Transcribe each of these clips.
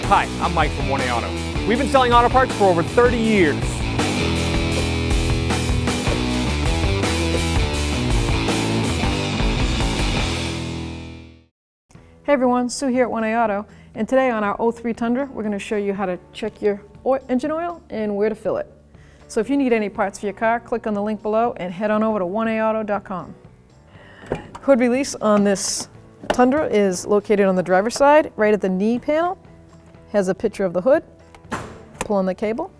Hi, I'm Mike from 1A Auto. We've been selling auto parts for over 30 years. Hey everyone, Sue here at 1A Auto, and today on our 03 Tundra, we're going to show you how to check your engine oil and where to fill it. So if you need any parts for your car, click on the link below and head on over to 1aauto.com. Hood release on this Tundra is located on the driver's side, right at the knee panel. Has a picture of the hood. Pull on the cable.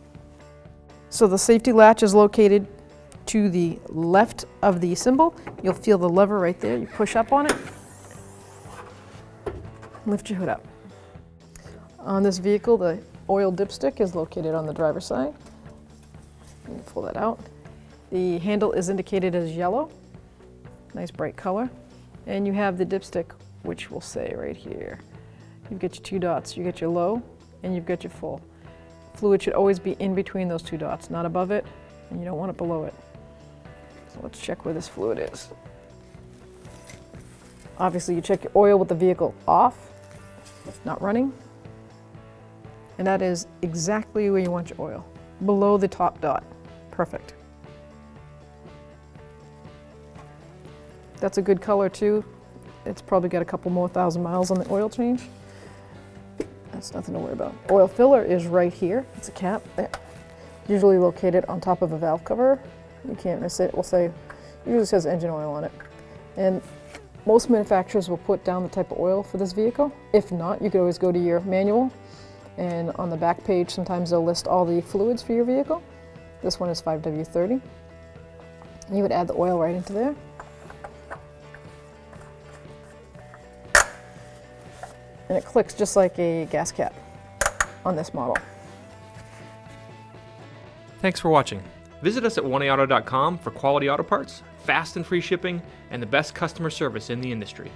So the safety latch is located to the left of the symbol. You'll feel the lever right there. You push up on it. Lift your hood up. On this vehicle, the oil dipstick is located on the driver's side. You can pull that out. The handle is indicated as yellow. Nice bright color. And you have the dipstick, which will say right here. You've got your two dots. You get your low and you've got your full. Fluid should always be in between those two dots, not above it, and you don't want it below it. So let's check where this fluid is. Obviously, you check your oil with the vehicle off, not running. And that is exactly where you want your oil, below the top dot. Perfect. That's a good color too. It's probably got a couple more thousand miles on the oil change. That's nothing to worry about. Oil filler is right here. It's a cap there, usually located on top of a valve cover. You can't miss it. It will say, usually says engine oil on it. And most manufacturers will put down the type of oil for this vehicle. If not, you could always go to your manual, and on the back page sometimes they'll list all the fluids for your vehicle. This one is 5W30. And you would add the oil right into there. And it clicks just like a gas cap on this model. Thanks for watching. Visit us at 1aauto.com for quality auto parts, fast and free shipping, and the best customer service in the industry.